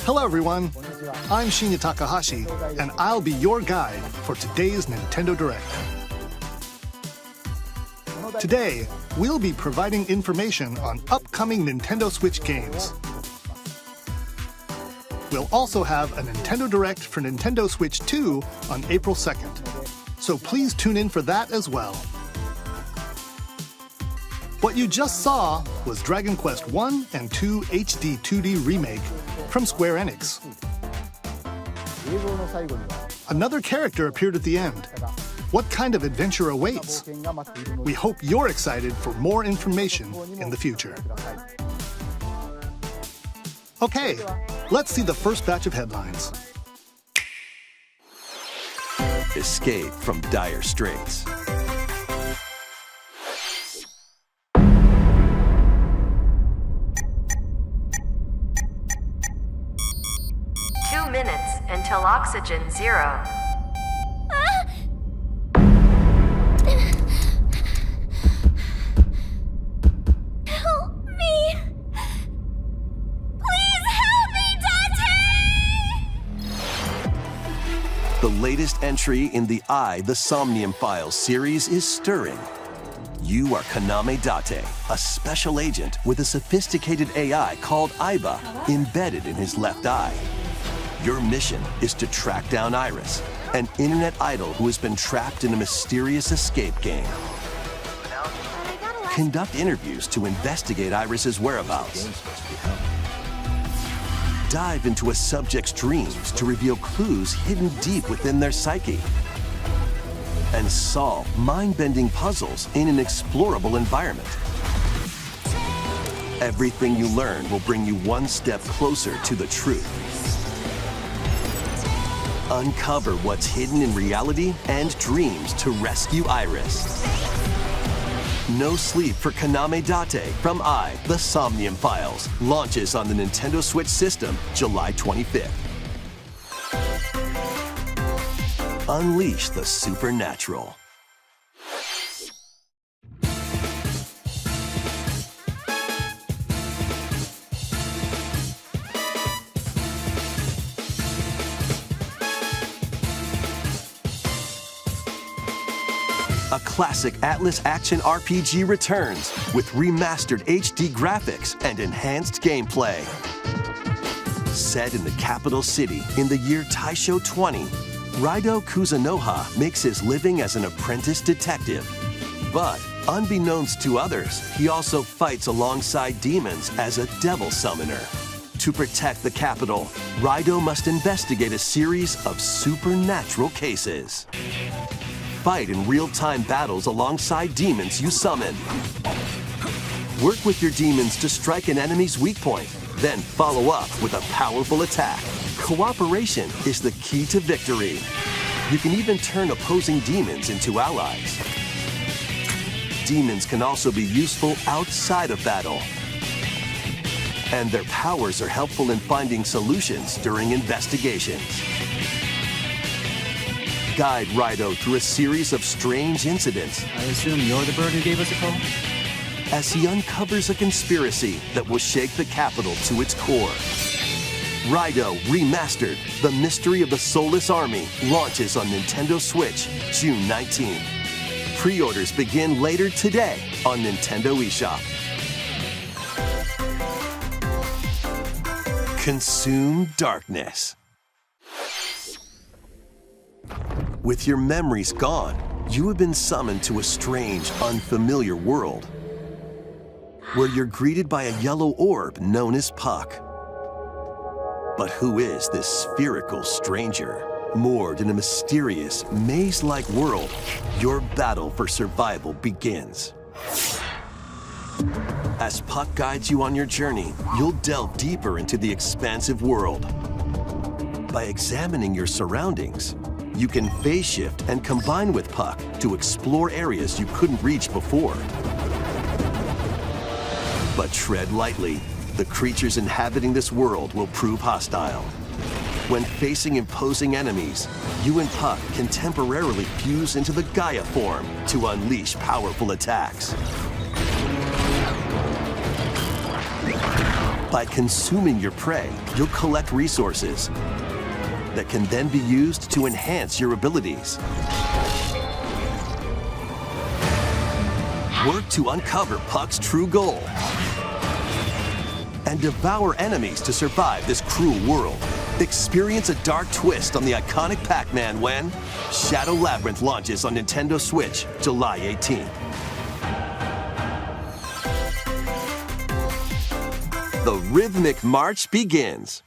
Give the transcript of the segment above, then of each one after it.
Hello everyone, I'm Shinya Takahashi, and I'll be your guide for today's Nintendo Direct. Today, we'll be providing information on upcoming Nintendo Switch games. We'll also have a Nintendo Direct for Nintendo Switch 2 on April 2nd, so please tune in for that as well. What you just saw was Dragon Quest 1 and 2 HD 2D Remake from Square Enix. Another character appeared at the end. What kind of adventure awaits? We hope you're excited for more information in the future. Okay, let's see the first batch of headlines. Escape from dire straits. 2 minutes until oxygen zero. Help me! Please help me, Dante! The latest entry in the The Somnium Files series is stirring. You are Kaname Date, a special agent with a sophisticated AI called Aiba embedded in his left eye. Your mission is to track down Iris, an internet idol who has been trapped in a mysterious escape game. Conduct interviews to investigate Iris's whereabouts. Dive into a subject's dreams to reveal clues hidden deep within their psyche. And solve mind-bending puzzles in an explorable environment. Everything you learn will bring you one step closer to the truth. Uncover what's hidden in reality and dreams to rescue Iris. No Sleep for Kaname Date from The Somnium Files launches on the Nintendo Switch system July 25th. Unleash the supernatural. A classic Atlas action RPG returns with remastered HD graphics and enhanced gameplay. Set in the capital city in the year Taisho 20, Raido Kuzunoha makes his living as an apprentice detective. But unbeknownst to others, he also fights alongside demons as a devil summoner. To protect the capital, Raido must investigate a series of supernatural cases. Fight in real-time battles alongside demons you summon. Work with your demons to strike an enemy's weak point, then follow up with a powerful attack. Cooperation is the key to victory. You can even turn opposing demons into allies. Demons can also be useful outside of battle. And their powers are helpful in finding solutions during investigations. Guide Raido through a series of strange incidents. I assume you're the bird who gave us a call? As he uncovers a conspiracy that will shake the capital to its core. Raido Remastered, The Mystery of the Soulless Army, launches on Nintendo Switch June 19th. Pre-orders begin later today on Nintendo eShop. Consume darkness. With your memories gone, you have been summoned to a strange, unfamiliar world, where you're greeted by a yellow orb known as Puck. But who is this spherical stranger? Moored in a mysterious, maze-like world, your battle for survival begins. As Puck guides you on your journey, you'll delve deeper into the expansive world. By examining your surroundings, you can phase shift and combine with Puck to explore areas you couldn't reach before. But tread lightly. The creatures inhabiting this world will prove hostile. When facing imposing enemies, you and Puck can temporarily fuse into the Gaia form to unleash powerful attacks. By consuming your prey, you'll collect resources that can then be used to enhance your abilities. Work to uncover Puck's true goal and devour enemies to survive this cruel world. Experience a dark twist on the iconic Pac-Man when Shadow Labyrinth launches on Nintendo Switch July 18th. The rhythmic march begins.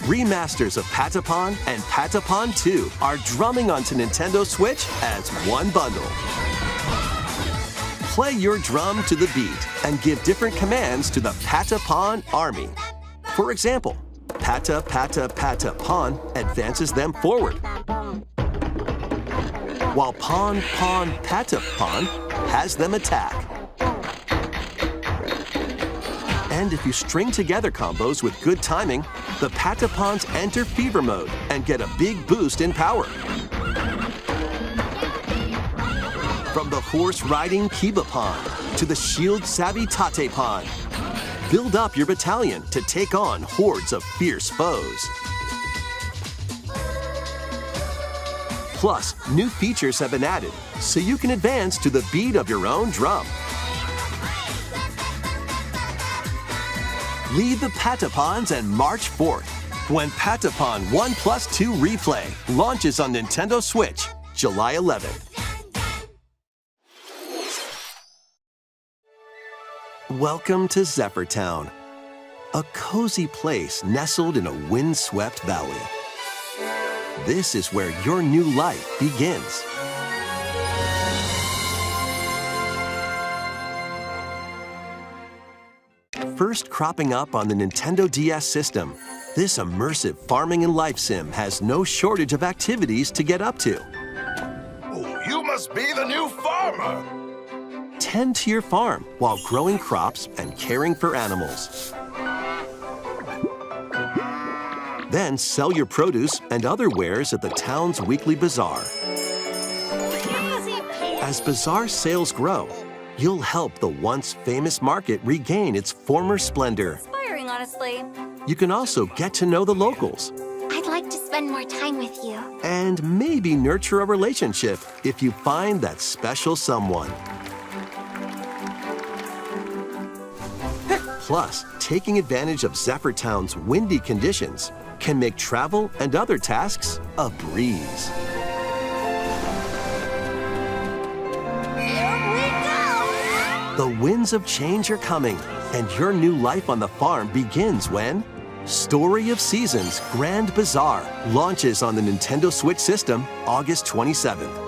Remasters of Patapon and Patapon 2 are drumming onto Nintendo Switch as one bundle. Play your drum to the beat and give different commands to the Patapon army. For example, Pata Pata Patapon advances them forward, while Pon Pon Patapon has them attack. And if you string together combos with good timing, the Patapons enter fever mode and get a big boost in power. From the horse-riding Kibapon to the shield-savvy Tatepon, build up your battalion to take on hordes of fierce foes. Plus, new features have been added, so you can advance to the beat of your own drum. Lead the Patapons and march forth when Patapon 1+2 Replay launches on Nintendo Switch July 11th. Welcome to Zephyr Town, a cozy place nestled in a windswept valley. This is where your new life begins. First cropping up on the Nintendo DS system, this immersive farming and life sim has no shortage of activities to get up to. Oh, you must be the new farmer! Tend to your farm while growing crops and caring for animals. Then sell your produce and other wares at the town's weekly bazaar. As bazaar sales grow, you'll help the once famous market regain its former splendor. Inspiring, honestly. You can also get to know the locals I'd like to spend more time with you. and maybe nurture a relationship if you find that special someone. Plus, taking advantage of Zephyr Town's windy conditions can make travel and other tasks a breeze. Here we go! The winds of change are coming, and your new life on the farm begins when Story of Seasons Grand Bazaar launches on the Nintendo Switch system August 27th.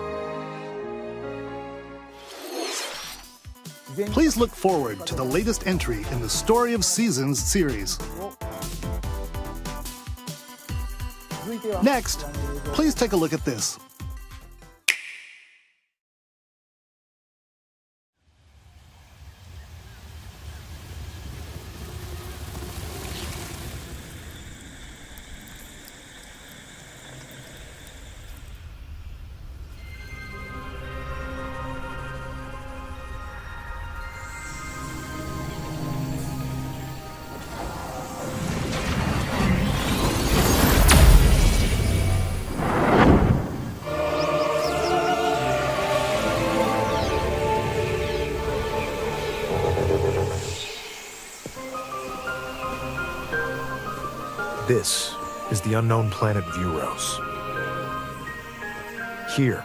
Please look forward to the latest entry in the Story of Seasons series. Next, please take a look at this. This is the unknown planet Vuros. Here,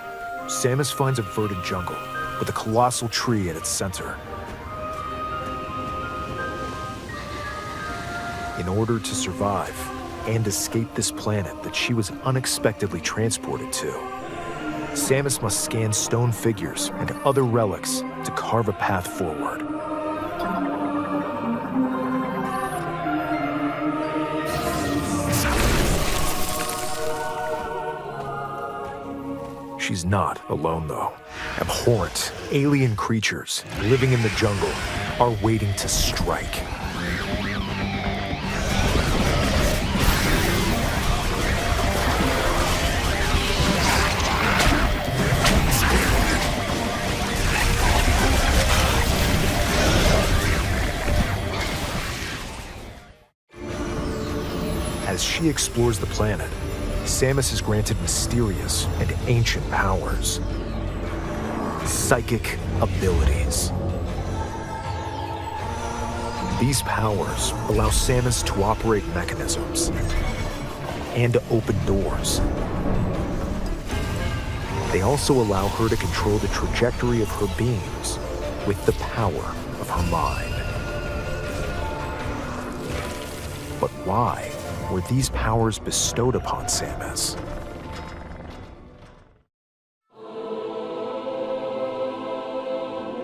Samus finds a verdant jungle with a colossal tree at its center. In order to survive and escape this planet that she was unexpectedly transported to, Samus must scan stone figures and other relics to carve a path forward. She's not alone, though. Abhorrent, alien creatures living in the jungle are waiting to strike. he explores the planet, Samus is granted mysterious and ancient powers. Psychic abilities. These powers allow Samus to operate mechanisms and to open doors. They also allow her to control the trajectory of her beams with the power of her mind. But why were these powers bestowed upon Samus?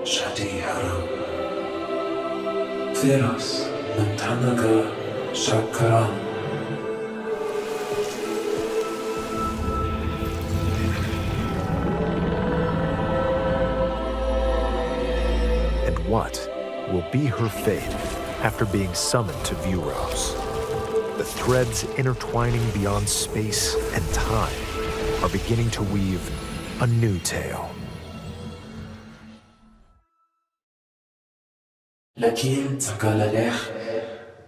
Shadihara Theros Nantanaga Shakaran. And what will be her fate after being summoned to Vuros? The threads intertwining beyond space and time are beginning to weave a new tale. Lakin Sakalalech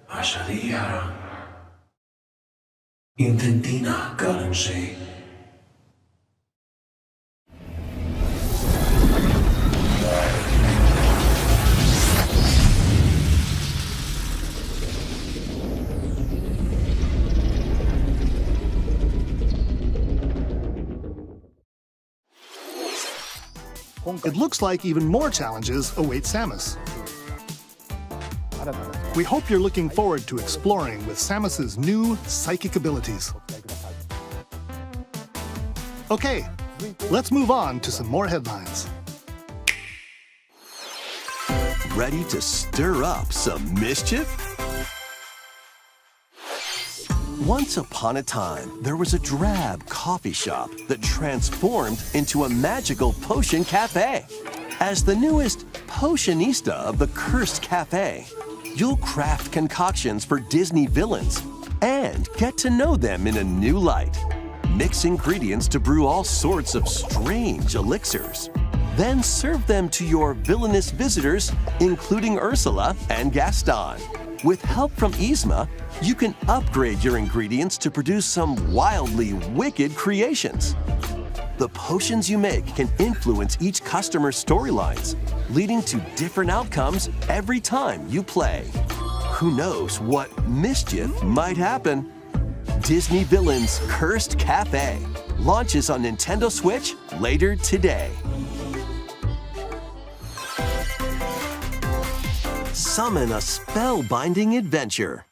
Ashadihara Intentina Garanshe. It looks like even more challenges await Samus. We hope you're looking forward to exploring with Samus's new psychic abilities. Okay, let's move on to some more headlines. Ready to stir up some mischief? Once upon a time, there was a drab coffee shop that transformed into a magical potion cafe. As the newest potionista of the Cursed Cafe, you'll craft concoctions for Disney villains and get to know them in a new light. Mix ingredients to brew all sorts of strange elixirs. Then serve them to your villainous visitors, including Ursula and Gaston. With help from Yzma, you can upgrade your ingredients to produce some wildly wicked creations. The potions you make can influence each customer's storylines, leading to different outcomes every time you play. Who knows what mischief might happen? Disney Villains Cursed Cafe launches on Nintendo Switch later today. Summon a spellbinding adventure.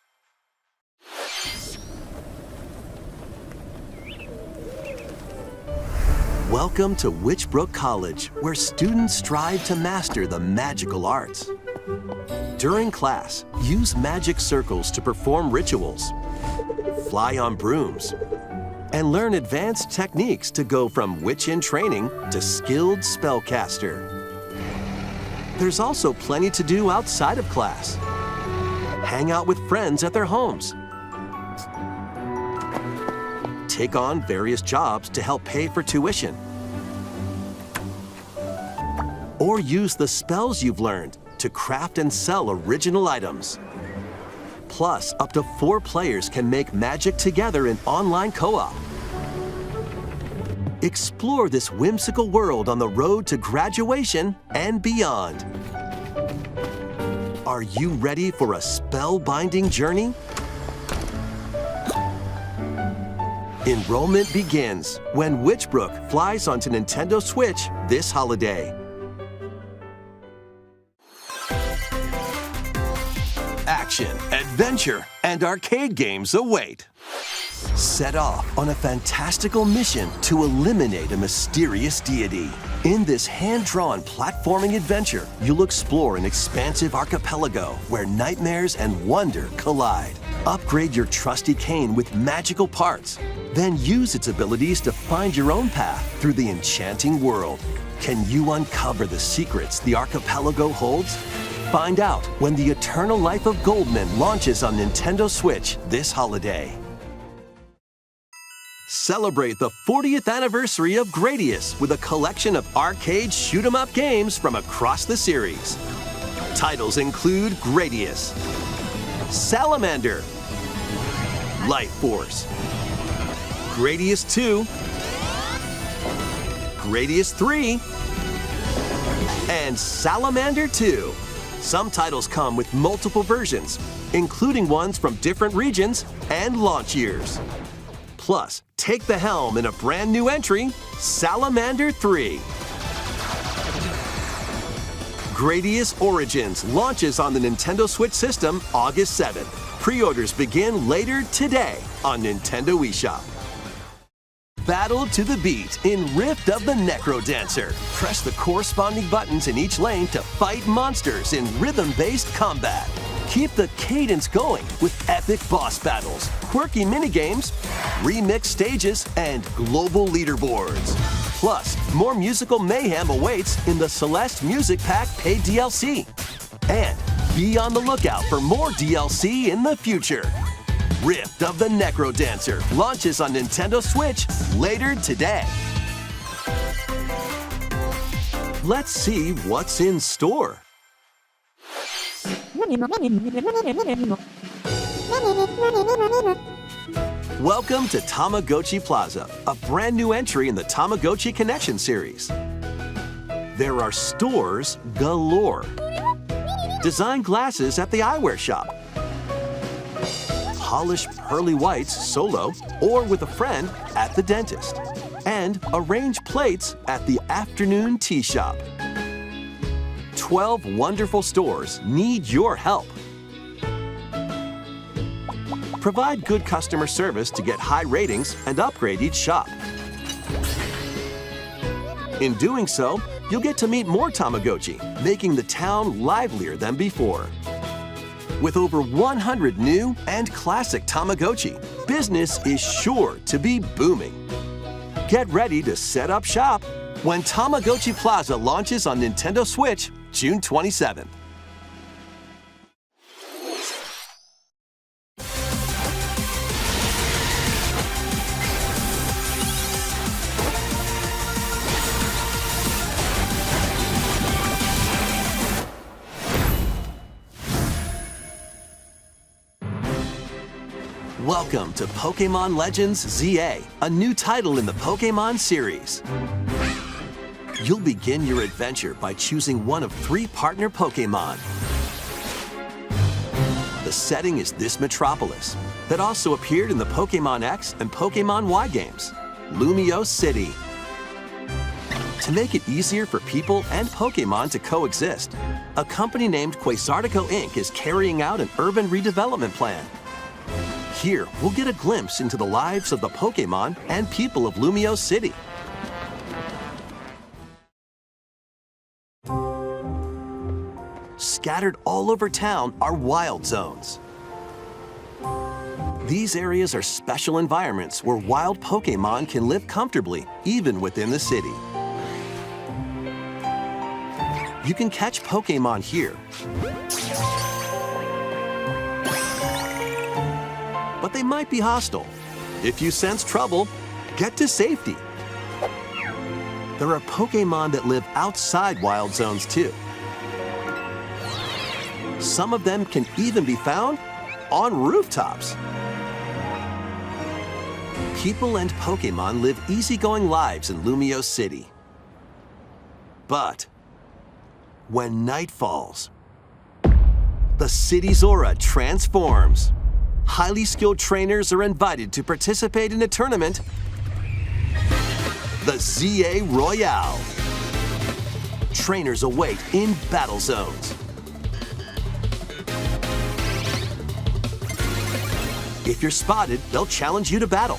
Welcome to Witchbrook College, where students strive to master the magical arts. During class, use magic circles to perform rituals, fly on brooms, and learn advanced techniques to go from witch in training to skilled spellcaster. There's also plenty to do outside of class. Hang out with friends at their homes. Take on various jobs to help pay for tuition. Or use the spells you've learned to craft and sell original items. Plus, up to 4 players can make magic together in online co-op. Explore this whimsical world on the road to graduation and beyond. Are you ready for a spellbinding journey? Enrollment begins when Witchbrook flies onto Nintendo Switch this holiday. Action, adventure, and arcade games await. Set off on a fantastical mission to eliminate a mysterious deity. In this hand-drawn platforming adventure, you'll explore an expansive archipelago where nightmares and wonder collide. Upgrade your trusty cane with magical parts, then use its abilities to find your own path through the enchanting world. Can you uncover the secrets the archipelago holds? Find out when The Eternal Life of Goldman launches on Nintendo Switch this holiday. Celebrate the 40th anniversary of Gradius with a collection of arcade shoot-'em-up games from across the series. Titles include Gradius, Salamander, Light Force, Gradius 2, Gradius 3, and Salamander 2. Some titles come with multiple versions, including ones from different regions and launch years. Plus, take the helm in a brand new entry, Salamander 3. Gradius Origins launches on the Nintendo Switch system August 7th. Pre-orders begin later today on Nintendo eShop. Battle to the beat in Rift of the Necrodancer. Press the corresponding buttons in each lane to fight monsters in rhythm-based combat. Keep the cadence going with epic boss battles, quirky minigames, remix stages, and global leaderboards. Plus, more musical mayhem awaits in the Celeste Music Pack paid DLC. And be on the lookout for more DLC in the future. Rift of the Necrodancer launches on Nintendo Switch later today. Let's see what's in store. Welcome to Tamagotchi Plaza, a brand new entry in the Tamagotchi Connection series. There are stores galore. Design glasses at the eyewear shop. Polish pearly whites solo or with a friend at the dentist. And arrange plates at the afternoon tea shop. 12 wonderful stores need your help. Provide good customer service to get high ratings and upgrade each shop. In doing so, you'll get to meet more Tamagotchi, making the town livelier than before. With over 100 new and classic Tamagotchi, business is sure to be booming. Get ready to set up shop when Tamagotchi Plaza launches on Nintendo Switch June 27th. Welcome to Pokémon Legends ZA, a new title in the Pokémon series. You'll begin your adventure by choosing one of 3 partner Pokémon. The setting is this metropolis that also appeared in the Pokémon X and Pokémon Y games, Lumiose City. To make it easier for people and Pokémon to coexist, a company named Quasartico Inc. is carrying out an urban redevelopment plan. Here, we'll get a glimpse into the lives of the Pokémon and people of Lumiose City. Scattered all over town are wild zones. These areas are special environments where wild Pokémon can live comfortably, even within the city. You can catch Pokémon here. But they might be hostile. If you sense trouble, get to safety. There are Pokémon that live outside wild zones too. Some of them can even be found on rooftops. People and Pokémon live easygoing lives in Lumiose City. But when night falls, the city's aura transforms. Highly skilled trainers are invited to participate in a tournament, the ZA Royale. Trainers await in battle zones. If you're spotted, they'll challenge you to battle.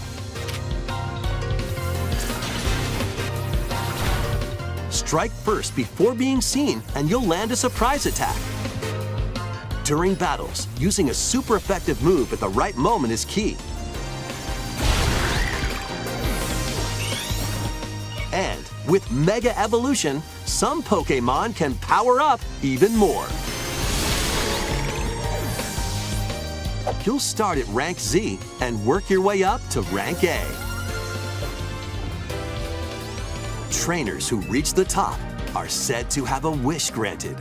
Strike first before being seen, and you'll land a surprise attack. During battles, using a super effective move at the right moment is key. And with Mega Evolution, some Pokémon can power up even more. You'll start at Rank Z and work your way up to Rank A. Trainers who reach the top are said to have a wish granted.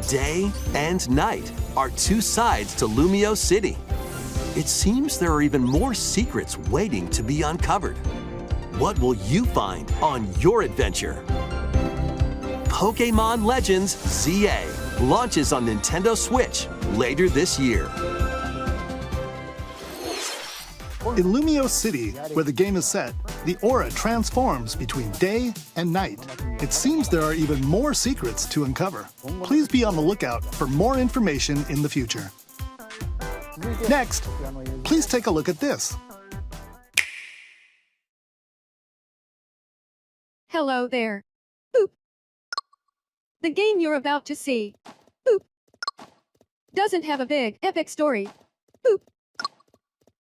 Day and night are two sides to Lumio City. It seems there are even more secrets waiting to be uncovered. What will you find on your adventure? Pokémon Legends ZA launches on Nintendo Switch later this year. In Lumio City, where the game is set, the aura transforms between day and night. It seems there are even more secrets to uncover. Please be on the lookout for more information in the future. Next, please take a look at this. Hello there. Boop. The game you're about to see, boop, doesn't have a big, epic story. Boop.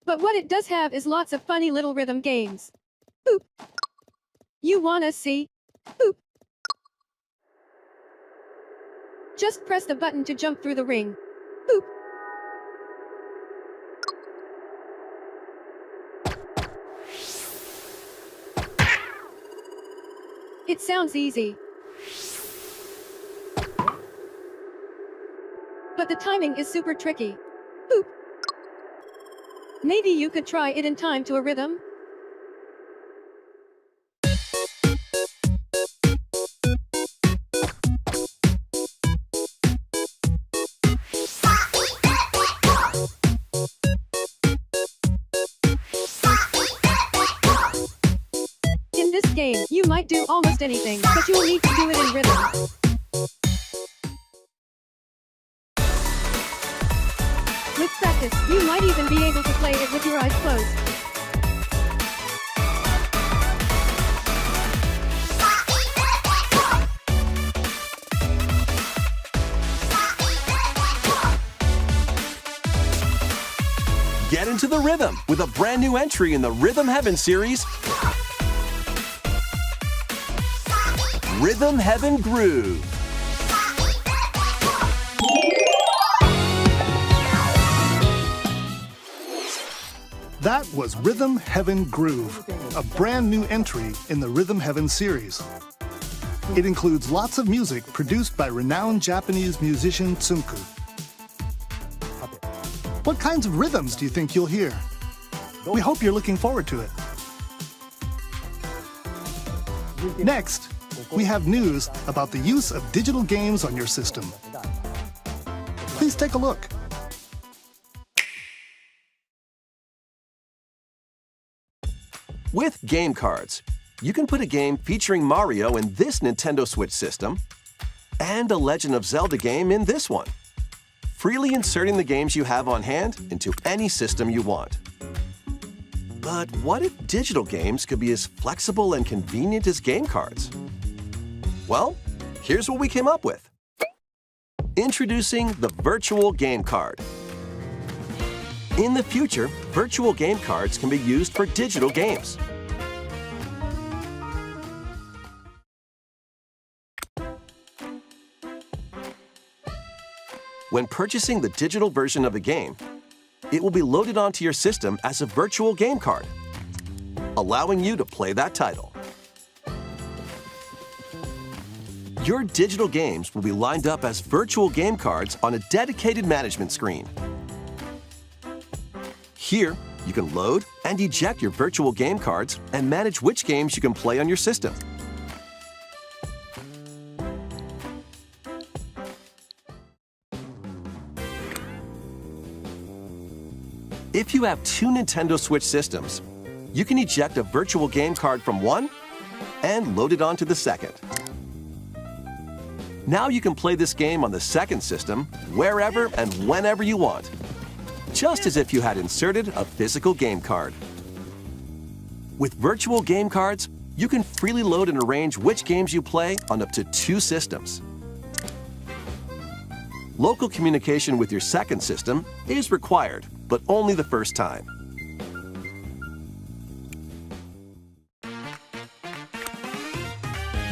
But what it does have is lots of funny little rhythm games. Boop. You wanna see? Boop. Just press the button to jump through the ring. Boop. It sounds easy. But the timing is super tricky. Boop. Maybe you could try it in time to a rhythm? In this game, you might do almost anything, but you'll need to do it in rhythm. With practice, you might even be able to play it with your eyes closed. Get into the rhythm with a brand new entry in the Rhythm Heaven series, Rhythm Heaven Groove. That was Rhythm Heaven Groove, a brand new entry in the Rhythm Heaven series. It includes lots of music produced by renowned Japanese musician Tsunku. What kinds of rhythms do you think you'll hear? We hope you're looking forward to it. Next, we have news about the use of digital games on your system. Please take a look. With game cards, you can put a game featuring Mario in this Nintendo Switch system and a Legend of Zelda game in this one, freely inserting the games you have on hand into any system you want. But what if digital games could be as flexible and convenient as game cards? Well, here's what we came up with. Introducing the Virtual Game Card. In the future, virtual game cards can be used for digital games. When purchasing the digital version of a game, it will be loaded onto your system as a virtual game card, allowing you to play that title. Your digital games will be lined up as virtual game cards on a dedicated management screen. Here, you can load and eject your virtual game cards and manage which games you can play on your system. If you have two Nintendo Switch systems, you can eject a virtual game card from one and load it onto the second. Now you can play this game on the second system wherever and whenever you want, just as if you had inserted a physical game card. With virtual game cards, you can freely load and arrange which games you play on up to two systems. Local communication with your second system is required, but only the first time.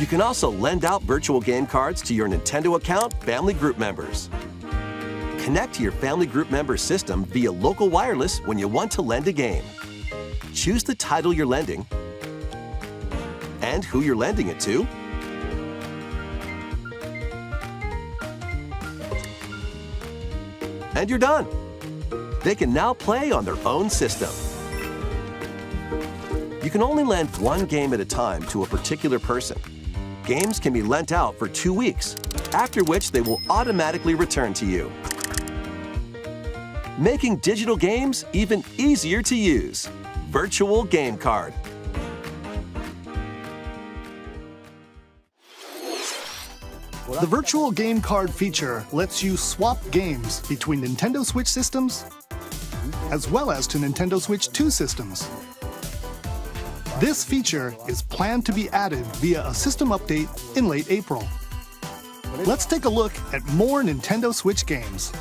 You can also lend out virtual game cards to your Nintendo account family group members. Connect to your family group member system via local wireless when you want to lend a game. Choose the title you're lending and who you're lending it to. and you're done. They can now play on their own system. You can only lend one game at a time to a particular person. Games can be lent out for 2 weeks, after which they will automatically return to you, making digital games even easier to use. Virtual Game Card. The Virtual Game Card feature lets you swap games between Nintendo Switch systems as well as to Nintendo Switch 2 systems. This feature is planned to be added via a system update in late April. Let's take a look at more Nintendo Switch games.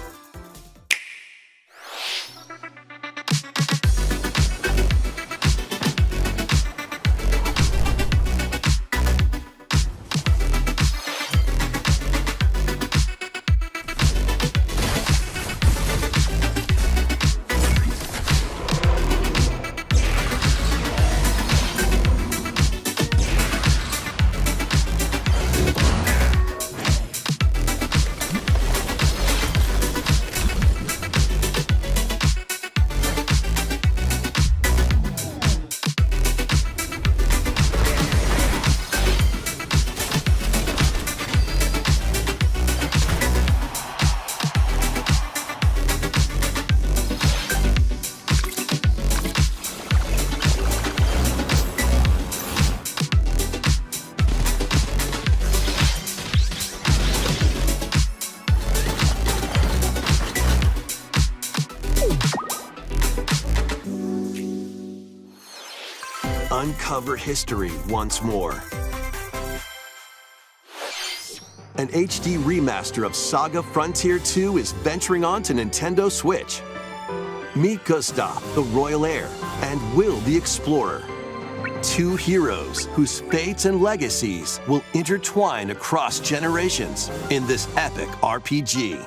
Uncover history once more. An HD remaster of Saga Frontier 2 is venturing on to Nintendo Switch. Meet Gustav, the Royal Heir, and Will the Explorer. Two heroes whose fates and legacies will intertwine across generations in this epic RPG.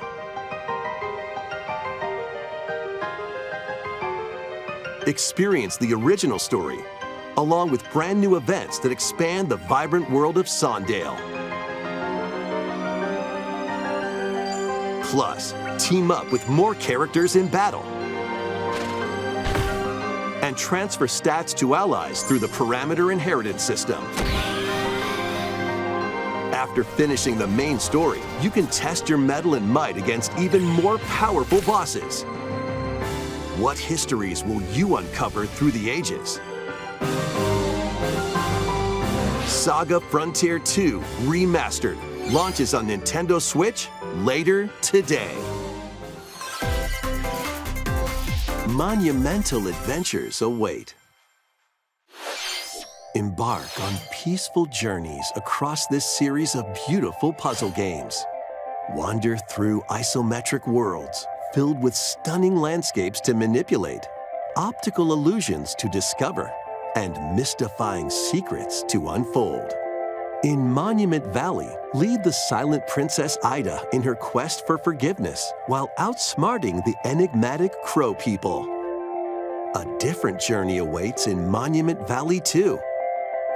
Experience the original story, along with brand new events that expand the vibrant world of Sondale. Plus, team up with more characters in battle. And transfer stats to allies through the parameter inheritance system. After finishing the main story, you can test your mettle and might against even more powerful bosses. What histories will you uncover through the ages? Saga Frontier 2 Remastered launches on Nintendo Switch later today. Monumental adventures await. Embark on peaceful journeys across this series of beautiful puzzle games. Wander through isometric worlds filled with stunning landscapes to manipulate, optical illusions to discover, and mystifying secrets to unfold. In Monument Valley, lead the silent Princess Ida in her quest for forgiveness while outsmarting the enigmatic Crow people. A different journey awaits in Monument Valley 2.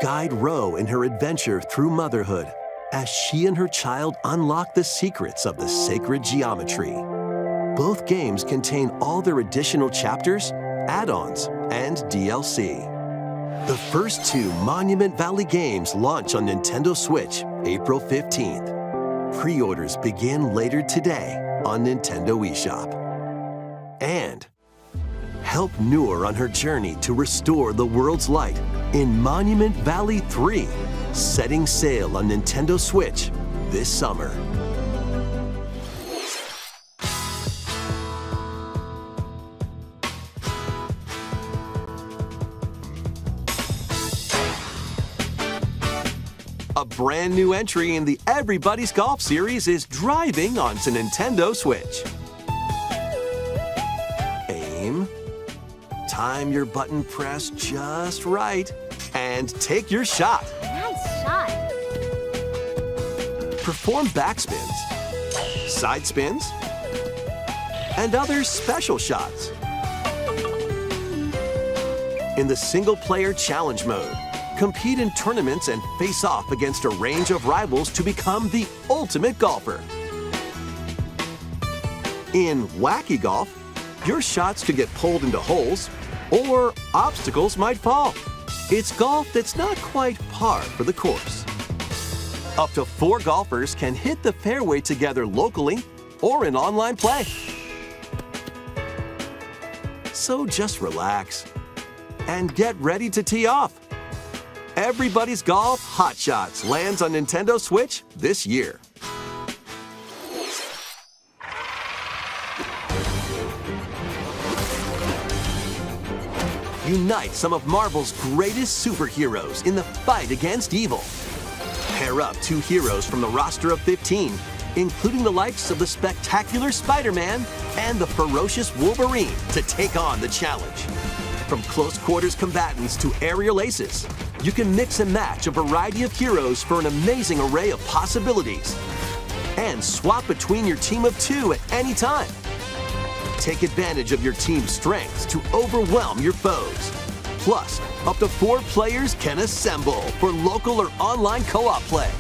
Guide Ro in her adventure through motherhood as she and her child unlock the secrets of the sacred geometry. Both games contain all their additional chapters, add-ons, and DLC. The first two Monument Valley games launch on Nintendo Switch April 15th. Pre-orders begin later today on Nintendo eShop. And help Noor on her journey to restore the world's light in Monument Valley 3, setting sail on Nintendo Switch this summer. A brand new entry in the Everybody's Golf series is driving onto Nintendo Switch. Aim, time your button press just right, and take your shot. Nice shot. Perform backspins, side spins, and other special shots. In the single-player challenge mode, compete in tournaments and face off against a range of rivals to become the ultimate golfer. In wacky golf, your shots could get pulled into holes, or obstacles might fall. It's golf that's not quite par for the course. Up to 4 golfers can hit the fairway together locally or in online play. So just relax and get ready to tee off. Everybody's Golf Hot Shots lands on Nintendo Switch this year. Unite some of Marvel's greatest superheroes in the fight against evil. Pair up 2 heroes from the roster of 15, including the likes of the spectacular Spider-Man and the ferocious Wolverine, to take on the challenge. From close quarters combatants to aerial aces, you can mix and match a variety of heroes for an amazing array of possibilities. And swap between your team of 2 at any time. Take advantage of your team's strengths to overwhelm your foes. Plus, up to 4 players can assemble for local or online co-op play.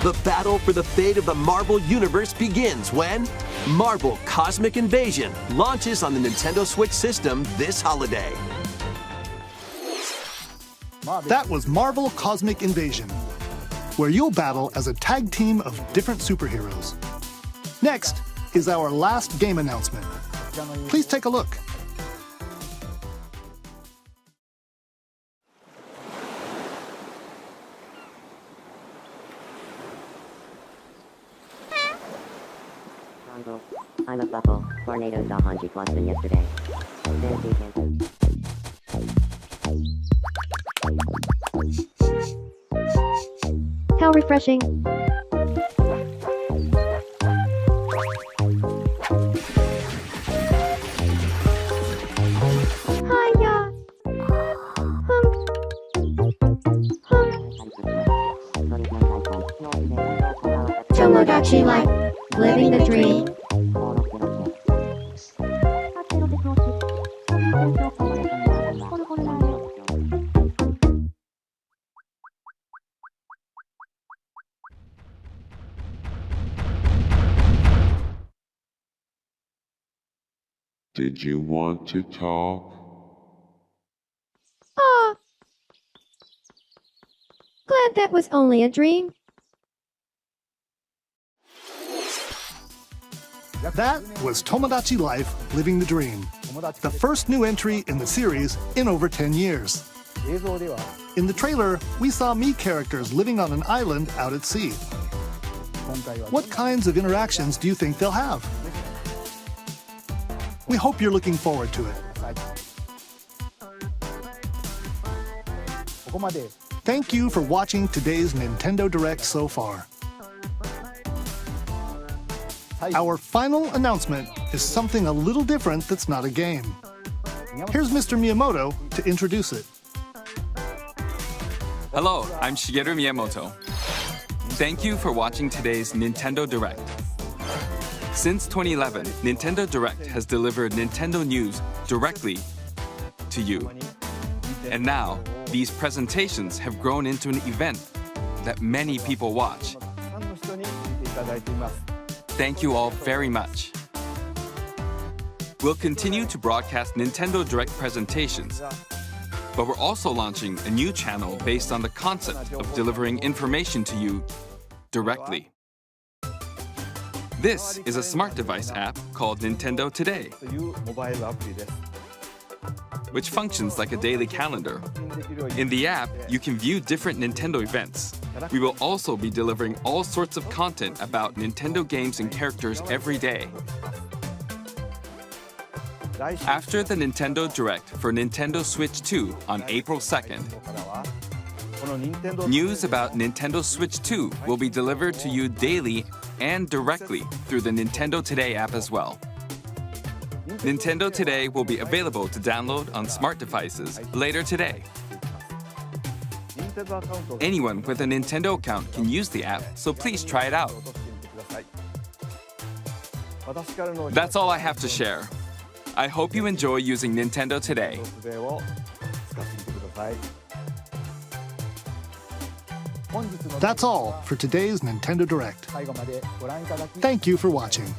The battle for the fate of the Marvel Universe begins when Marvel Cosmic Invasion launches on the Nintendo Switch system this holiday. That was Marvel Cosmic Invasion, where you'll battle as a tag team of different superheroes. Next is our last game announcement. Please take a look. I'm a bubble. Tornado da Hanji plus than yesterday. How refreshing. Hiya. Tomodachi Life. Living the dream. Did you want to talk? Aw. Glad that was only a dream. That was Tomodachi Life Living the Dream, the first new entry in the series in over 10 years. In the trailer, we saw Mii characters living on an island out at sea. What kinds of interactions do you think they'll have? We hope you're looking forward to it. Thank you for watching today's Nintendo Direct so far. Our final announcement is something a little different that's not a game. Here's Mr. Miyamoto to introduce it. Hello, I'm Shigeru Miyamoto. Thank you for watching today's Nintendo Direct. Since 2011, Nintendo Direct has delivered Nintendo news directly to you. And now, these presentations have grown into an event that many people watch. Thank you all very much. We'll continue to broadcast Nintendo Direct presentations, but we're also launching a new channel based on the concept of delivering information to you directly. This is a smart device app called Nintendo Today, which functions like a daily calendar. In the app, you can view different Nintendo events. We will also be delivering all sorts of content about Nintendo games and characters every day. After the Nintendo Direct for Nintendo Switch 2 on April 2nd, news about Nintendo Switch 2 will be delivered to you daily and directly through the Nintendo Today app as well. Nintendo Today will be available to download on smart devices later today. Anyone with a Nintendo account can use the app, so please try it out. That's all I have to share. I hope you enjoy using Nintendo Today. That's all for today's Nintendo Direct. Thank you for watching.